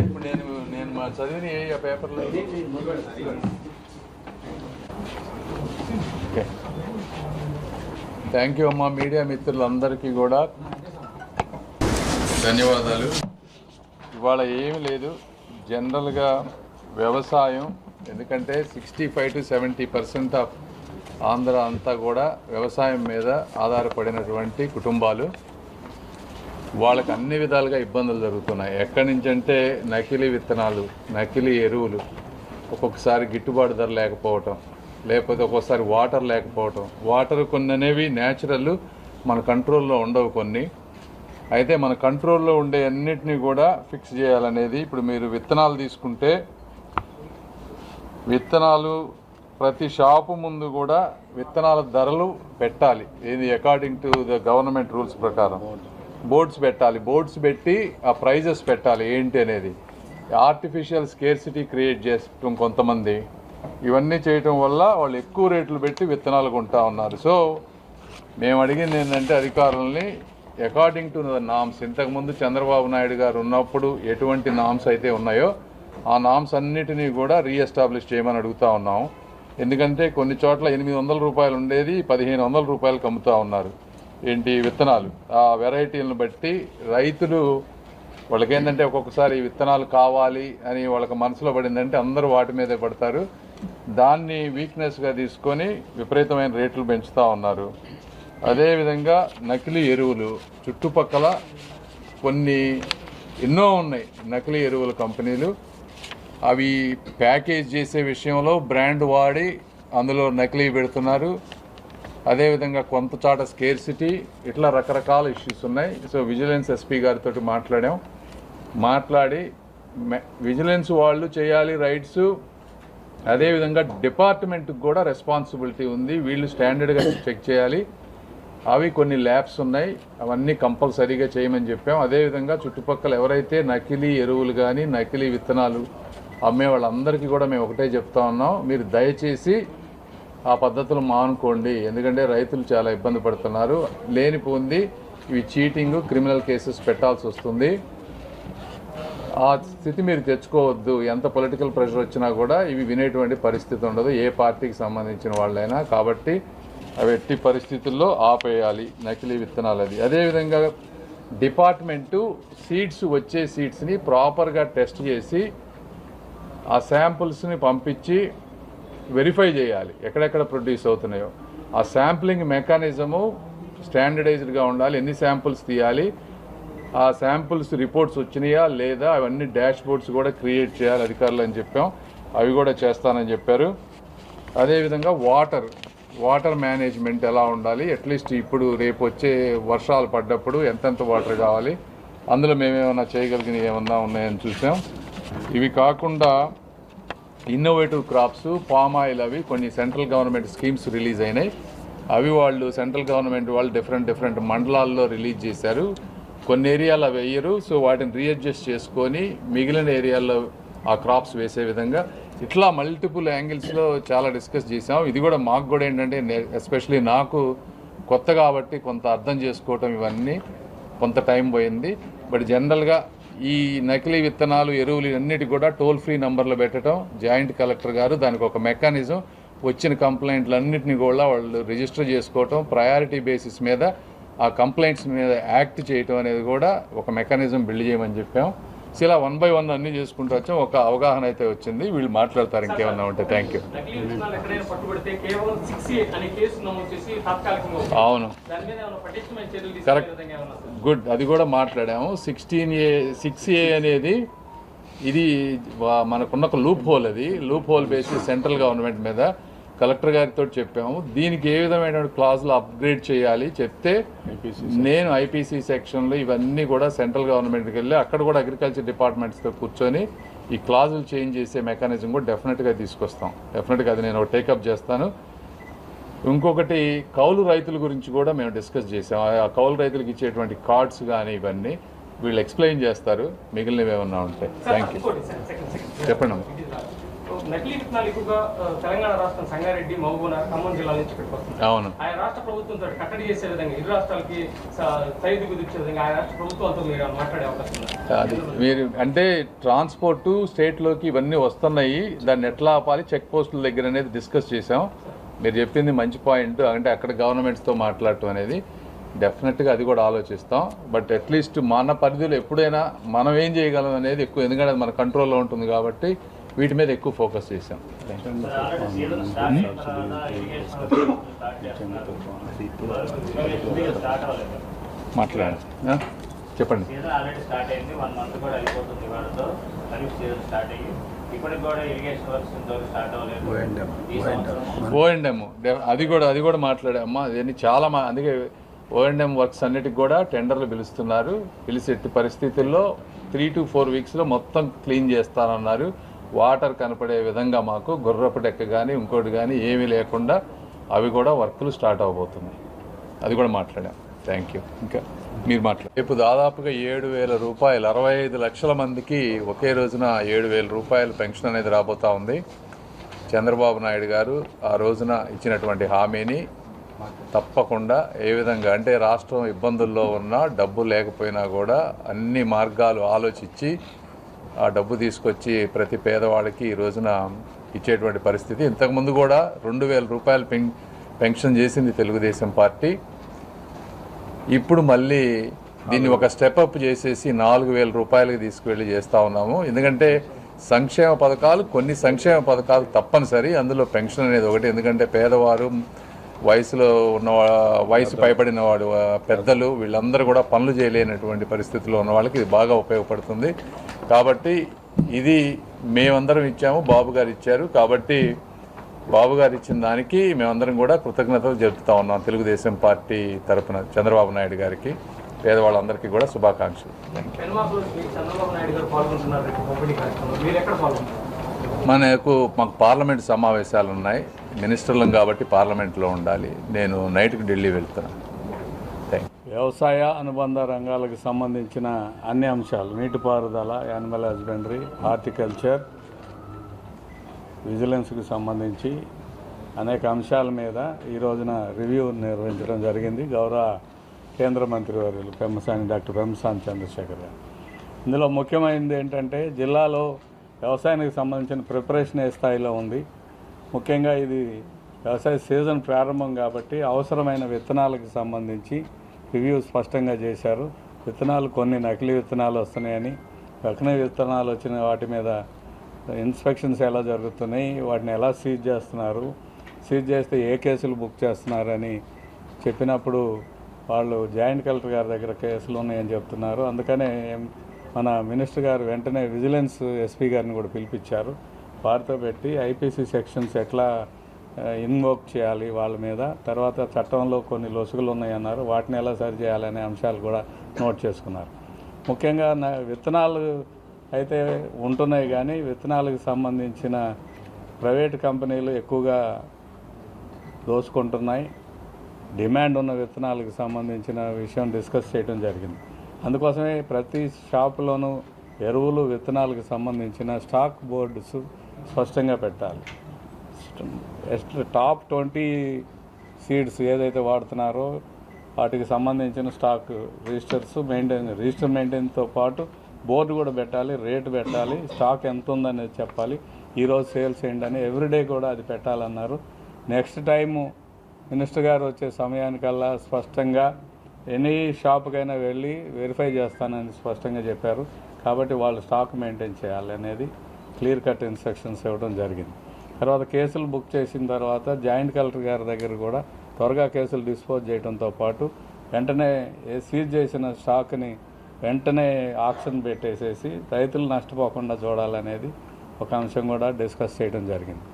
ఇప్పుడు నేను మా చదివిన ఆ పేపర్లో థ్యాంక్ యూ అమ్మా. మీడియా మిత్రులందరికీ కూడా ధన్యవాదాలు. ఇవాళ ఏమీ లేదు, జనరల్గా వ్యవసాయం, ఎందుకంటే 65 to 70% ఆఫ్ ఆంధ్ర అంతా కూడా వ్యవసాయం మీద ఆధారపడినటువంటి కుటుంబాలు. వాళ్ళకి అన్ని విధాలుగా ఇబ్బందులు జరుగుతున్నాయి. ఎక్కడి నుంచి అంటే నకిలీ విత్తనాలు, నకిలీ ఎరువులు, ఒక్కొక్కసారి గిట్టుబాటు ధర లేకపోవటం, లేకపోతే ఒక్కోసారి వాటర్ లేకపోవటం. వాటర్ కొన్ని అనేవి న్యాచురల్, మన కంట్రోల్లో ఉండవు కొన్ని. అయితే మన కంట్రోల్లో ఉండే అన్నిటినీ కూడా ఫిక్స్ చేయాలనేది. ఇప్పుడు మీరు విత్తనాలు తీసుకుంటే, విత్తనాలు ప్రతి షాపు ముందు కూడా విత్తనాల ధరలు పెట్టాలి. ఇది according to the government rules ప్రకారం బోర్డ్స్ పెట్టాలి. బోర్డ్స్ పెట్టి ఆ ప్రైజెస్ పెట్టాలి ఏంటి అనేది. ఆర్టిఫిషియల్ స్కేర్సిటీ క్రియేట్ చేస్తాం కొంతమంది. ఇవన్నీ చేయటం వల్ల వాళ్ళు ఎక్కువ రేట్లు పెట్టి విత్తనాలు కొంటా ఉన్నారు. సో మేము అడిగింది ఏంటంటే అధికారులని, అకార్డింగ్ టు ద నామ్స్, ఇంతకుముందు చంద్రబాబు నాయుడు గారు ఉన్నప్పుడు ఎటువంటి నామ్స్ అయితే ఉన్నాయో ఆ నామ్స్ అన్నిటినీ కూడా రీఎస్టాబ్లిష్ చేయమని అడుగుతూ ఉన్నాం. ఎందుకంటే కొన్ని చోట్ల 800 రూపాయలు ఉండేది 1500 రూపాయలకు అమ్ముతూ ఉన్నారు ఏంటి విత్తనాలు. ఆ వెరైటీలను బట్టి రైతులు వాళ్ళకి ఏంటంటే ఒక్కొక్కసారి విత్తనాలు కావాలి అని వాళ్ళకి మనసులో పడిందంటే అందరూ వాటి మీదే పడతారు. దాన్ని వీక్నెస్గా తీసుకొని విపరీతమైన రేట్లు పెంచుతూ ఉన్నారు. అదేవిధంగా నకిలీ ఎరువులు, చుట్టుపక్కల కొన్ని ఎన్నో ఉన్నాయి నకిలీ ఎరువుల కంపెనీలు. అవి ప్యాకేజ్ చేసే విషయంలో బ్రాండ్ వాడి అందులో నకిలీ పెడుతున్నారు. అదేవిధంగా కొంత చాట స్కేర్సిటీ, ఇట్లా రకరకాల ఇష్యూస్ ఉన్నాయి. సో విజిలెన్స్ ఎస్పీ గారితో మాట్లాడి విజిలెన్స్ వాళ్ళు చేయాలి రైట్స్. అదేవిధంగా డిపార్ట్మెంట్కి కూడా రెస్పాన్సిబిలిటీ ఉంది, వీళ్ళు స్టాండర్డ్గా చెక్ చేయాలి. అవి కొన్ని ల్యాబ్స్ ఉన్నాయి, అవన్నీ కంపల్సరీగా చేయమని చెప్పాం. అదేవిధంగా చుట్టుపక్కల ఎవరైతే నకిలీ ఎరువులు కానీ నకిలీ విత్తనాలు అమ్మే వాళ్ళందరికీ కూడా మేము ఒకటే చెప్తా ఉన్నాం, మీరు దయచేసి ఆ పద్ధతులు మానుకోండి. ఎందుకంటే రైతులు చాలా ఇబ్బంది పడుతున్నారు. లేనిపోంది ఇవి చీటింగ్, క్రిమినల్ కేసెస్ పెట్టాల్సి వస్తుంది. ఆ స్థితి మీరు తెచ్చుకోవద్దు. ఎంత పొలిటికల్ ప్రెషర్ వచ్చినా కూడా ఇవి వినేటువంటి పరిస్థితి ఉండదు, ఏ పార్టీకి సంబంధించిన వాళ్ళైనా. కాబట్టి అవి ఎట్టి పరిస్థితుల్లో ఆపేయాలి నకిలీ విత్తనాలు. అది అదేవిధంగా డిపార్ట్మెంటు సీడ్స్, వచ్చే సీడ్స్ని ప్రాపర్గా టెస్ట్ చేసి ఆ శాంపుల్స్ని పంపించి వెరిఫై చేయాలి ఎక్కడెక్కడ ప్రొడ్యూస్ అవుతున్నాయో. ఆ శాంప్లింగ్ మెకానిజము స్టాండర్డైజ్డ్గా ఉండాలి. ఎన్ని శాంపుల్స్ తీయాలి, ఆ శాంపుల్స్ రిపోర్ట్స్ వచ్చినాయా లేదా, అవన్నీ డాష్ బోర్డ్స్ కూడా క్రియేట్ చేయాలి అధికారులు అని చెప్పాం. అవి కూడా చేస్తానని చెప్పారు. అదేవిధంగా వాటర్ మేనేజ్మెంట్ ఎలా ఉండాలి, అట్లీస్ట్ ఇప్పుడు రేపు వచ్చే వర్షాలు పడ్డప్పుడు ఎంతెంత వాటర్ కావాలి, అందులో మేమేమన్నా చేయగలిగినవి ఏమన్నా ఉన్నాయని చూసాం. ఇవి కాకుండా ఇన్నోవేటివ్ క్రాప్స్, పామ్ ఆయిల్, అవి కొన్ని సెంట్రల్ గవర్నమెంట్ స్కీమ్స్ రిలీజ్ అయినాయి. అవి వాళ్ళు సెంట్రల్ గవర్నమెంట్ వాళ్ళు డిఫరెంట్ మండలాల్లో రిలీజ్ చేశారు. కొన్ని ఏరియాలో అవి వేయరు. సో వాటిని రీఅడ్జస్ట్ చేసుకొని మిగిలిన ఏరియాల్లో ఆ క్రాప్స్ వేసే విధంగా ఇట్లా మల్టిపుల్ యాంగిల్స్లో చాలా డిస్కస్ చేసాం. ఇది కూడా మాకు కూడా ఏంటంటే ఎస్పెషలీ నాకు కొత్త కాబట్టి కొంత అర్థం చేసుకోవటం ఇవన్నీ కొంత టైం పోయింది. బట్ జనరల్గా ఈ నకిలీ విత్తనాలు, ఎరువులు అన్నిటి కూడా టోల్ ఫ్రీ నంబర్లు పెట్టడం, జాయింట్ కలెక్టర్ గారు దానికి ఒక మెకానిజం, వచ్చిన కంప్లైంట్లు అన్నింటినీ కూడా వాళ్ళు రిజిస్టర్ చేసుకోవటం, ప్రయారిటీ బేసిస్ మీద ఆ కంప్లైంట్స్ మీద యాక్ట్ చేయటం అనేది కూడా ఒక మెకానిజం బిల్డ్ చేయమని చెప్పాం. సో ఇలా 1 by 1 అన్నీ చేసుకుంటూ వచ్చాం. ఒక అవగాహన అయితే వచ్చింది. వీళ్ళు మాట్లాడతారు ఇంకేమన్నా ఉంటే. Thank you. అవును, కరెక్ట్, గుడ్. అది కూడా మాట్లాడాము. 6A అనేది ఇది మనకున్న ఒక లూప్ హోల్. అది loop whole basis central government మీద కలెక్టర్ గారితో చెప్పాము. దీనికి ఏ విధమైన క్లాజులు అప్గ్రేడ్ చేయాలి చెప్తే నేను ఐపీసీ సెక్షన్లో ఇవన్నీ కూడా సెంట్రల్ గవర్నమెంట్కి వెళ్ళి అక్కడ కూడా అగ్రికల్చర్ డిపార్ట్మెంట్స్తో కూర్చొని ఈ క్లాజులు చేంజ్ చేసే మెకానిజం కూడా డెఫినెట్గా తీసుకొస్తాం. డెఫినెట్గా అది నేను టేకప్ చేస్తాను. ఇంకొకటి కౌలు రైతుల గురించి కూడా మేము డిస్కస్ చేసాం. ఆ కౌలు రైతులకు ఇచ్చేటువంటి కార్డ్స్ కానీ ఇవన్నీ వీళ్ళు ఎక్స్ప్లెయిన్ చేస్తారు, మిగిలినవి ఏమన్నా ఉంటాయి. Thank you. చెప్పండి. నకిలీ విత్తనాలు ఎక్కువగా తెలంగాణ రాష్ట్రం సంగారెడ్డి, మహబూబ్నగర్, ఖమ్మం జిల్లాల నుంచి ఇక్కడికి వస్తుంది. అవును. ఆయా రాష్ట్ర ప్రభుత్వంతో కట్టడి చేసే విధంగా, ఇరు రాష్ట్రాలకి ఖైదు కుదిర్చే విధంగా ఆయా రాష్ట్ర ప్రభుత్వాలతో మీరు మాట్లాడే అవకాశం ఉంది. అది మీరు అంటే ట్రాన్స్పోర్టు స్టేట్లోకి ఇవన్నీ వస్తున్నాయి, దాన్ని ఎట్లా ఆపాలి, చెక్ పోస్టుల దగ్గర అనేది డిస్కస్ చేసాం. మీరు చెప్పింది మంచి పాయింట్. అంటే అక్కడ గవర్నమెంట్స్తో మాట్లాడటం అనేది డెఫినెట్గా అది కూడా ఆలోచిస్తాం. బట్ అట్లీస్ట్ మన పరిధిలో ఎప్పుడైనా మనం ఏం చేయగలం అనేది ఎక్కువ, ఎందుకంటే అది మన కంట్రోల్లో ఉంటుంది కాబట్టి వీటి మీద ఎక్కువ ఫోకస్ చేసాం. మాట్లాడండి, చెప్పండి. ఓఎండ్ఎం అది కూడా మాట్లాడామ్మా. అదేంటి చాలా అందుకే ఓఎండ్ఎం వర్క్స్ అన్నిటికి కూడా టెండర్లు పిలుస్తున్నారు. పిలిచి ఎట్టి పరిస్థితుల్లో 3 to 4 వీక్స్లో మొత్తం క్లీన్ చేస్తానన్నారు. వాటర్ కనపడే విధంగా మాకు గుర్రపు డెక్క కానీ ఇంకోటి కానీ ఏమీ లేకుండా అవి కూడా వర్కులు స్టార్ట్ అవబోతున్నాయి. అది కూడా మాట్లాడాం. Thank you. ఇంకా మీరు మాట్లాడారు. రేపు దాదాపుగా 7,000 రూపాయలు, 65 లక్షల మందికి ఒకే రోజున 7,000 రూపాయలు పెన్షన్ అనేది రాబోతూ ఉంది. చంద్రబాబు నాయుడు గారు ఆ రోజున ఇచ్చినటువంటి హామీని తప్పకుండా ఏ విధంగా అంటే రాష్ట్రం ఇబ్బందుల్లో ఉన్నా, డబ్బు లేకపోయినా కూడా అన్ని మార్గాలు ఆలోచించి ఆ డబ్బు తీసుకొచ్చి ప్రతి పేదవాడికి ఈ రోజున ఇచ్చేటువంటి పరిస్థితి. ఇంతకుముందు కూడా 2,000 రూపాయలు పెన్షన్ చేసింది తెలుగుదేశం పార్టీ. ఇప్పుడు మళ్ళీ దీన్ని ఒక స్టెప్ అప్ చేసేసి 4,000 రూపాయలకి తీసుకువెళ్ళి చేస్తూ ఉన్నాము. ఎందుకంటే కొన్ని సంక్షేమ పథకాలు తప్పనిసరి, అందులో పెన్షన్ అనేది ఒకటి. ఎందుకంటే పేదవారు, వయసు పైబడిన వాడు, పెద్దలు, వీళ్ళందరూ కూడా పనులు చేయలేనటువంటి పరిస్థితుల్లో ఉన్న వాళ్ళకి ఇది బాగా ఉపయోగపడుతుంది. కాబట్టి ఇది మేమందరం ఇచ్చాము, బాబు గారు ఇచ్చారు. కాబట్టి బాబు గారు ఇచ్చిన దానికి మేమందరం కూడా కృతజ్ఞతలు జరుపుతా ఉన్నాం. తెలుగుదేశం పార్టీ తరఫున చంద్రబాబు నాయుడు గారికి, పేదవాళ్ళందరికీ కూడా శుభాకాంక్షలు. మాకు పార్లమెంట్ సమావేశాలు ఉన్నాయి. మినిస్టర్లం కాబట్టి పార్లమెంట్లో ఉండాలి. నేను నైట్కి ఢిల్లీ వెళ్తున్నాను. వ్యవసాయ అనుబంధ రంగాలకు సంబంధించిన అన్ని అంశాలు, నీటిపారుదల, యానిమల్ హస్బెండరీ, హార్టికల్చర్, విజిలెన్స్కి సంబంధించి అనేక అంశాల మీద ఈ రోజున రివ్యూ నిర్వహించడం జరిగింది. గౌరవ కేంద్ర మంత్రివర్యులు డాక్టర్ పెమ్మసాని చంద్రశేఖర్ గారు. ఇందులో ముఖ్యమైనది ఏంటంటే జిల్లాలో వ్యవసాయానికి సంబంధించిన ప్రిపరేషన్ ఏ స్థాయిలో ఉంది. ముఖ్యంగా ఇది వ్యవసాయ సీజన్ ప్రారంభం కాబట్టి అవసరమైన విత్తనాలకు సంబంధించి రివ్యూ స్పష్టంగా చేశారు. విత్తనాలు కొన్ని నకిలీ విత్తనాలు వస్తున్నాయని, నకిలీ విత్తనాలు వచ్చిన వాటి మీద ఇన్స్పెక్షన్స్ ఎలా జరుగుతున్నాయి, వాటిని ఎలా సీజ్ చేస్తున్నారు, సీజ్ చేస్తే ఏ కేసులు బుక్ చేస్తున్నారని చెప్పినప్పుడు వాళ్ళు జాయింట్ కలెక్టర్ గారి దగ్గర కేసులు ఉన్నాయని చెప్తున్నారు. అందుకనే మన మినిస్టర్ గారు వెంటనే విజిలెన్స్ ఎస్పీ గారిని కూడా పిలిపించారు. వారితో పెట్టి ఐపీసీ సెక్షన్స్ ఎట్లా ఇన్వోక్ చేయాలి వాళ్ళ మీద, తర్వాత చట్టంలో కొన్ని లొసుగులు ఉన్నాయన్నారు, వాటిని ఎలా సరి చేయాలనే అంశాలు కూడా నోట్ చేసుకున్నారు. ముఖ్యంగా విత్తనాలు అయితే ఉంటున్నాయి, కానీ విత్తనాలకు సంబంధించిన ప్రైవేట్ కంపెనీలు ఎక్కువగా దోసుకుంటున్నాయి. డిమాండ్ ఉన్న విత్తనాలకు సంబంధించిన విషయం డిస్కస్ చేయడం జరిగింది. అందుకోసమే ప్రతి షాపులోనూ ఎరువులు, విత్తనాలకు సంబంధించిన స్టాక్ బోర్డ్స్ స్పష్టంగా పెట్టాలి. టాప్ 20 సీడ్స్ ఏదైతే వాడుతున్నారో వాటికి సంబంధించిన స్టాక్ రిజిస్టర్ మెయింటైన్తో పాటు బోర్డు కూడా పెట్టాలి, రేటు పెట్టాలి, స్టాక్ ఎంత ఉందనేది చెప్పాలి, ఈరోజు సేల్స్ ఏంటని ఎవ్రీడే కూడా అది పెట్టాలన్నారు. నెక్స్ట్ టైము మినిస్టర్ గారు వచ్చే సమయానికల్లా స్పష్టంగా ఎనీ షాప్కైనా వెళ్ళి వెరిఫై చేస్తానని స్పష్టంగా చెప్పారు. కాబట్టి వాళ్ళు స్టాక్ మెయింటైన్ చేయాలి అనేది క్లియర్ కట్ ఇన్స్ట్రక్షన్స్ ఇవ్వడం జరిగింది. తర్వాత కేసులు బుక్ చేసిన తర్వాత జాయింట్ కలెక్టర్ గారి దగ్గర కూడా త్వరగా కేసులు డిస్పోజ్ చేయడంతో పాటు వెంటనే సీజ్ చేసిన స్టాక్ని వెంటనే ఆక్షన్ పెట్టేసేసి రైతులు నష్టపోకుండా చూడాలనేది ఒక అంశం కూడా డిస్కస్ చేయడం జరిగింది.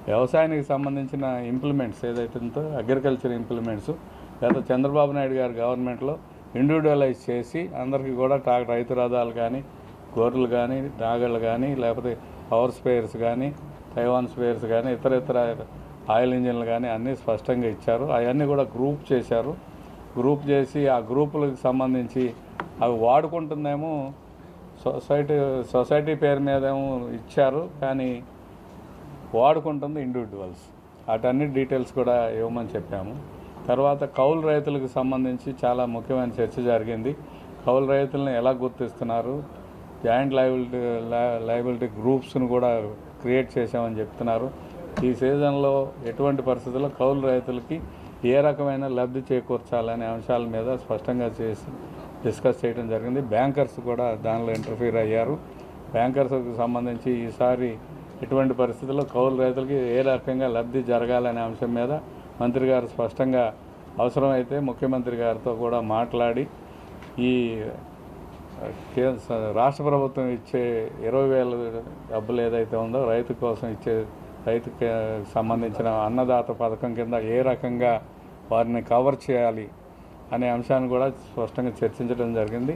వ్యవసాయానికి సంబంధించిన ఇంప్లిమెంట్స్ ఏదైతే ఉందో అగ్రికల్చర్ ఇంప్లిమెంట్స్ గత చంద్రబాబు నాయుడు గారి గవర్నమెంట్లో ఇండివిజువలైజ్ చేసి అందరికీ కూడా రైతు రథాలు కానీ, గొర్రెలు కానీ, నాగళ్ళు కానీ, లేకపోతే పవర్ స్పేర్స్ కానీ, తైవాన్ స్పేర్స్ కానీ, ఇతర ఆయిల్ ఇంజిన్లు కానీ అన్నీ స్పష్టంగా ఇచ్చారు. అవన్నీ కూడా గ్రూప్ చేశారు. గ్రూప్ చేసి ఆ గ్రూపులకు సంబంధించి అవి వాడుకుంటుందేమో సొసైటీ పేరు మీదేమో ఇచ్చారు, కానీ వాడుకుంటుంది ఇండివిజువల్స్. వాటన్ని డీటెయిల్స్ కూడా ఇవ్వమని చెప్పాము. తర్వాత కౌలు రైతులకు సంబంధించి చాలా ముఖ్యమైన చర్చ జరిగింది. కౌలు రైతులను ఎలా గుర్తిస్తున్నారు, జాయింట్ లయబిలిటీ గ్రూప్స్ను కూడా క్రియేట్ చేశామని చెప్తున్నారు. ఈ సీజన్లో ఎటువంటి పరిస్థితుల్లో కౌలు రైతులకి ఏ రకమైన లబ్ధి చేకూర్చాలనే అంశాల మీద స్పష్టంగా డిస్కస్ చేయడం జరిగింది. బ్యాంకర్స్ కూడా దానిలో ఇంటర్ఫీర్ అయ్యారు. బ్యాంకర్స్కి సంబంధించి ఈసారి ఎటువంటి పరిస్థితుల్లో కౌలు రైతులకి ఏ రకంగా లబ్ధి జరగాలనే అంశం మీద మంత్రి గారు స్పష్టంగా అవసరమైతే ముఖ్యమంత్రి గారితో కూడా మాట్లాడి ఈ రాష్ట్ర ప్రభుత్వం ఇచ్చే 20,000 డబ్బులు ఏదైతే ఉందో రైతు కోసం ఇచ్చే రైతుకి సంబంధించిన అన్నదాత పథకం కింద ఏ రకంగా వారిని కవర్ చేయాలి అనే అంశాన్ని కూడా స్పష్టంగా చర్చించడం జరిగింది.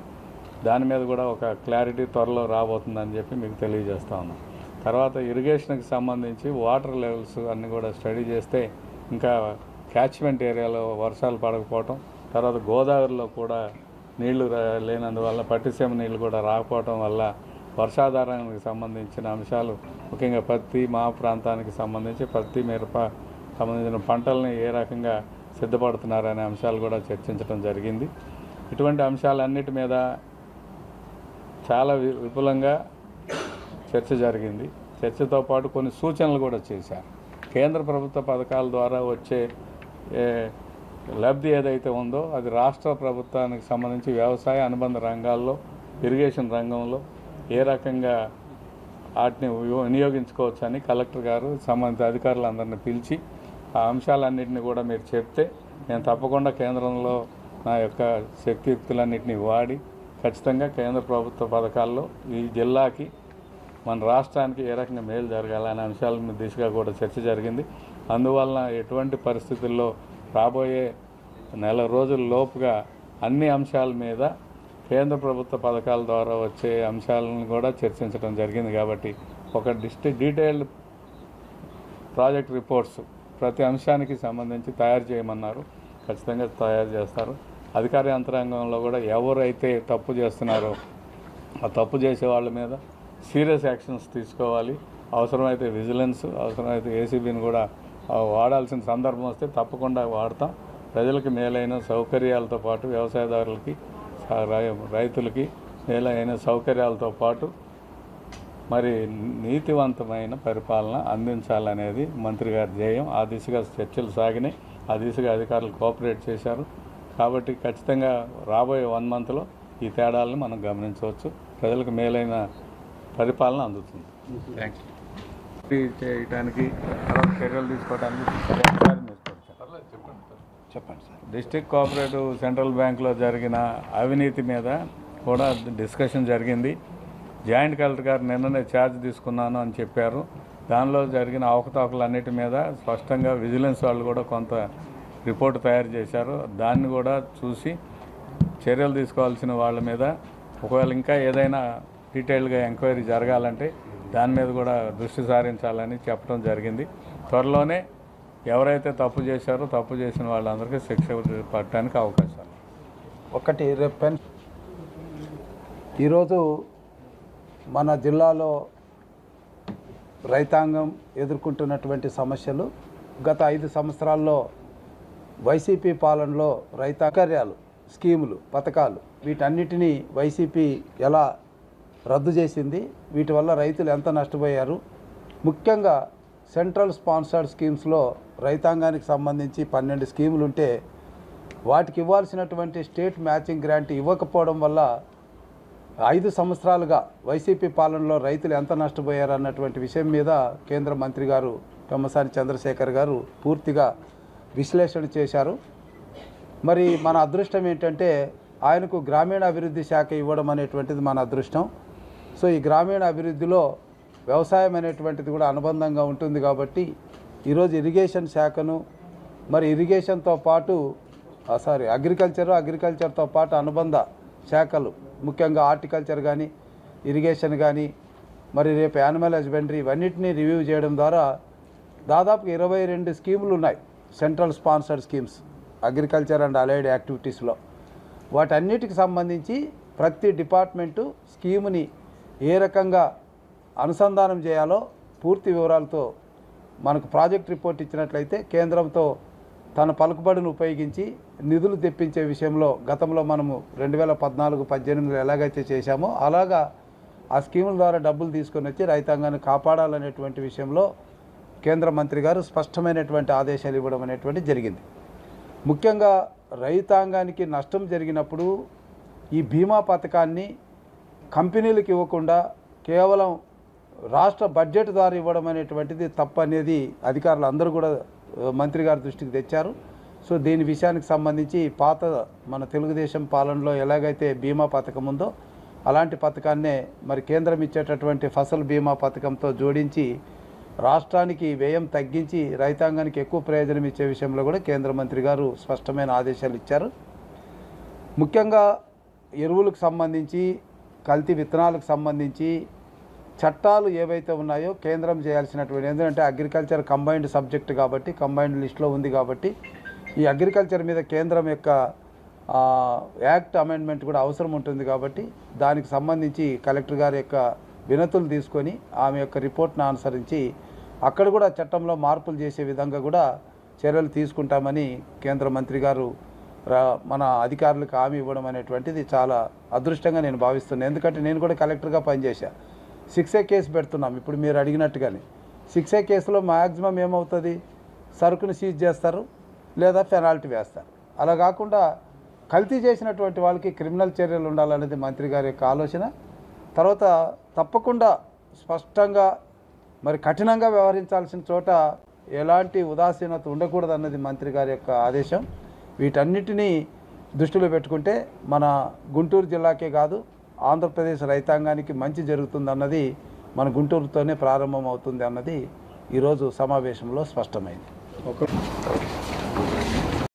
దాని మీద కూడా ఒక క్లారిటీ త్వరలో రాబోతుందని చెప్పి మీకు తెలియజేస్తా ఉన్నాం. తర్వాత ఇరిగేషన్కి సంబంధించి వాటర్ లెవెల్స్ అన్నీ కూడా స్టడీ చేస్తే ఇంకా క్యాచ్మెంట్ ఏరియాలో వర్షాలు పడకపోవటం, తర్వాత గోదావరిలో కూడా నీళ్లు లేనందువల్ల పట్టిసీమ నీళ్లు కూడా రాకపోవటం వల్ల వర్షాధారానికి సంబంధించిన అంశాలు ముఖ్యంగా పత్తి మా ప్రాంతానికి సంబంధించి పత్తి మిరప సంబంధించిన పంటల్ని ఏ రకంగా సిద్ధపడుతున్నారనే అంశాలు కూడా చర్చించడం జరిగింది. ఇటువంటి అంశాలన్నిటి మీద చాలా విపులంగా చర్చ జరిగింది. చర్చతో పాటు కొన్ని సూచనలు కూడా చేశారు. కేంద్ర ప్రభుత్వ పథకాల ద్వారా వచ్చే లబ్ధి ఏదైతే ఉందో అది రాష్ట్ర ప్రభుత్వానికి సంబంధించి వ్యవసాయ అనుబంధ రంగాల్లో ఇరిగేషన్ రంగంలో ఏ రకంగా వాటిని వినియోగించుకోవచ్చని కలెక్టర్ గారు సంబంధిత అధికారులందరినీ పిలిచి ఆ అంశాలన్నింటినీ కూడా మీరు చెప్తే నేను తప్పకుండా కేంద్రంలో నా యొక్క శక్తియుక్తులన్నింటినీ వాడి ఖచ్చితంగా కేంద్ర ప్రభుత్వ పథకాల్లో ఈ జిల్లాకి మన రాష్ట్రానికి ఏ రకంగా మేలు జరగాలనే అంశాల మీద దిశగా కూడా చర్చ జరిగింది. అందువలన ఎటువంటి పరిస్థితుల్లో రాబోయే నెల రోజుల లోపుగా అన్ని అంశాల మీద కేంద్ర ప్రభుత్వ పథకాల ద్వారా వచ్చే అంశాలను కూడా చర్చించడం జరిగింది. కాబట్టి ఒక డీటెయిల్డ్ ప్రాజెక్ట్ రిపోర్ట్స్ ప్రతి అంశానికి సంబంధించి తయారు చేయమన్నారు. ఖచ్చితంగా తయారు చేస్తారు. అధికార యంత్రాంగంలో కూడా ఎవరైతే తప్పు చేస్తున్నారో ఆ తప్పు చేసే వాళ్ళ మీద సీరియస్ యాక్షన్స్ తీసుకోవాలి. అవసరమైతే విజిలెన్స్, అవసరమైతే ఏసీబీని కూడా వాడాల్సిన సందర్భం వస్తే తప్పకుండా వాడతాం. ప్రజలకు మేలైన సౌకర్యాలతో పాటు వ్యవసాయదారులకి రైతులకి మేలైన సౌకర్యాలతో పాటు మరి నీతివంతమైన పరిపాలన అందించాలనేది మంత్రి గారి ధ్యేయం. ఆ దిశగా చర్చలు సాగినాయి. ఆ దిశగా అధికారులు కోఆపరేట్ చేశారు. కాబట్టి ఖచ్చితంగా రాబోయే 1 మంత్లో ఈ తేడాలను మనం గమనించవచ్చు. ప్రజలకు మేలైన పరిపాలన అందుతుంది. చేయడానికి చర్యలు తీసుకోవడానికి చెప్పండి సార్. డిస్ట్రిక్ట్ కోఆపరేటివ్ సెంట్రల్ బ్యాంక్లో జరిగిన అవినీతి మీద కూడా డిస్కషన్ జరిగింది. జాయింట్ కలెక్టర్ గారు నిన్ననే ఛార్జ్ తీసుకున్నాను అని చెప్పారు. దానిలో జరిగిన అవకతవకలన్నిటి మీద స్పష్టంగా విజిలెన్స్ వాళ్ళు కూడా కొంత రిపోర్ట్ తయారు చేశారు. దాన్ని కూడా చూసి చర్యలు తీసుకోవాల్సిన వాళ్ళ మీద ఒకవేళ ఇంకా ఏదైనా డీటెయిల్గా ఎంక్వైరీ జరగాలంటే దాని మీద కూడా దృష్టి సారించాలని చెప్పడం జరిగింది. త్వరలోనే ఎవరైతే తప్పు చేశారో తప్పు చేసిన వాళ్ళందరికీ శిక్ష పడటానికి అవకాశాలు. ఒకటి ఈరోజు మన జిల్లాలో రైతాంగం ఎదుర్కొంటున్నటువంటి సమస్యలు గత 5 సంవత్సరాల్లో వైసీపీ పాలనలో రైతాంగర్యాలు, స్కీములు, పథకాలు వీటన్నిటినీ వైసీపీ ఎలా రద్దు చేసింది, వీటి వల్ల రైతులు ఎంత నష్టపోయారు, ముఖ్యంగా సెంట్రల్ స్పాన్సర్డ్ స్కీమ్స్లో రైతాంగానికి సంబంధించి 12 స్కీములు ఉంటే వాటికి ఇవ్వాల్సినటువంటి స్టేట్ మ్యాచింగ్ గ్రాంట్ ఇవ్వకపోవడం వల్ల 5 సంవత్సరాలుగా వైసీపీ పాలనలో రైతులు ఎంత నష్టపోయారు అన్నటువంటి విషయం మీద కేంద్ర మంత్రి గారు పెమ్మసాని చంద్రశేఖర్ గారు పూర్తిగా విశ్లేషణ చేశారు. మరి మన అదృష్టం ఏంటంటే ఆయనకు గ్రామీణాభివృద్ధి శాఖ ఇవ్వడం అనేటువంటిది మన అదృష్టం. సో ఈ గ్రామీణ అభివృద్ధిలో వ్యవసాయం అనేటువంటిది కూడా అనుబంధంగా ఉంటుంది. కాబట్టి ఈరోజు ఇరిగేషన్ శాఖను మరి ఇరిగేషన్తో పాటు అగ్రికల్చర్తో పాటు అనుబంధ శాఖలు ముఖ్యంగా హార్టికల్చర్ కానీ ఇరిగేషన్ కానీ మరి రేపు యానిమల్ హస్బెండరీ ఇవన్నిటినీ రివ్యూ చేయడం ద్వారా దాదాపు 22 స్కీములు ఉన్నాయి central sponsored schemes agriculture and allied యాక్టివిటీస్లో. వాటన్నిటికి సంబంధించి ప్రతి డిపార్ట్మెంటు స్కీముని ఏ రకంగా అనుసంధానం చేయాలో పూర్తి వివరాలతో మనకు ప్రాజెక్ట్ రిపోర్ట్ ఇచ్చినట్లయితే కేంద్రంతో తన పలుకుబడిని ఉపయోగించి నిధులు తెప్పించే విషయంలో గతంలో మనము 2014-18 ఎలాగైతే చేశామో అలాగా ఆ స్కీముల ద్వారా డబ్బులు తీసుకొని వచ్చి రైతాంగాన్ని కాపాడాలనేటువంటి విషయంలో కేంద్ర మంత్రి గారు స్పష్టమైనటువంటి ఆదేశాలు ఇవ్వడం అనేటువంటి జరిగింది. ముఖ్యంగా రైతాంగానికి నష్టం జరిగినప్పుడు ఈ బీమా పథకాన్ని కంపెనీలకు ఇవ్వకుండా కేవలం రాష్ట్ర బడ్జెట్ ద్వారా ఇవ్వడం అనేటువంటిది తప్పు అనేది అధికారులు అందరూ కూడా మంత్రి గారి దృష్టికి తెచ్చారు. సో దీని విషయానికి సంబంధించి పాత మన తెలుగుదేశం పాలనలో ఎలాగైతే బీమా పథకం ఉందో అలాంటి పథకాన్నే మరి కేంద్రం ఇచ్చేటటువంటి ఫసల్ బీమా పథకంతో జోడించి రాష్ట్రానికి వ్యయం తగ్గించి రైతాంగానికి ఎక్కువ ప్రయోజనం ఇచ్చే విషయంలో కూడా కేంద్ర మంత్రి గారు స్పష్టమైన ఆదేశాలు ఇచ్చారు. ముఖ్యంగా ఎరువులకు సంబంధించి కల్తీ విత్తనాలకు సంబంధించి చట్టాలు ఏవైతే ఉన్నాయో కేంద్రం చేయాల్సినటువంటి, ఎందుకంటే అగ్రికల్చర్ కంబైన్డ్ సబ్జెక్ట్ కాబట్టి కంబైన్డ్ లిస్ట్లో ఉంది కాబట్టి ఈ అగ్రికల్చర్ మీద కేంద్రం యొక్క యాక్ట్ అమెండ్మెంట్ కూడా అవసరం ఉంటుంది కాబట్టి దానికి సంబంధించి కలెక్టర్ గారి యొక్క వినతులు తీసుకొని ఆమె యొక్క రిపోర్ట్ను అనుసరించి అక్కడ కూడా చట్టంలో మార్పులు చేసే విధంగా కూడా చర్యలు తీసుకుంటామని కేంద్ర మంత్రి గారు మన అధికారులకు హామీ ఇవ్వడం అనేటువంటిది చాలా అదృష్టంగా నేను భావిస్తున్నాను. ఎందుకంటే నేను కూడా కలెక్టర్గా పనిచేశాను. 6A కేసు పెడుతున్నాం ఇప్పుడు మీరు అడిగినట్టుగానే. 6A కేసులో మ్యాక్సిమం ఏమవుతుంది, సరుకును సీజ్ చేస్తారు లేదా పెనాల్టీ వేస్తారు. అలా కాకుండా కల్తీ చేసినటువంటి వాళ్ళకి క్రిమినల్ చర్యలు ఉండాలనేది మంత్రి గారి యొక్క ఆలోచన. తర్వాత తప్పకుండా స్పష్టంగా మరి కఠినంగా వ్యవహరించాల్సిన చోట ఎలాంటి ఉదాసీనత ఉండకూడదు అన్నది మంత్రి గారి యొక్క ఆదేశం. వీటన్నిటినీ దృష్టిలో పెట్టుకుంటే మన గుంటూరు జిల్లాకే కాదు ఆంధ్రప్రదేశ్ రైతాంగానికి మంచి జరుగుతుందన్నది మన గుంటూరుతోనే ప్రారంభం అవుతుంది అన్నది ఈరోజు సమావేశంలో స్పష్టమైంది.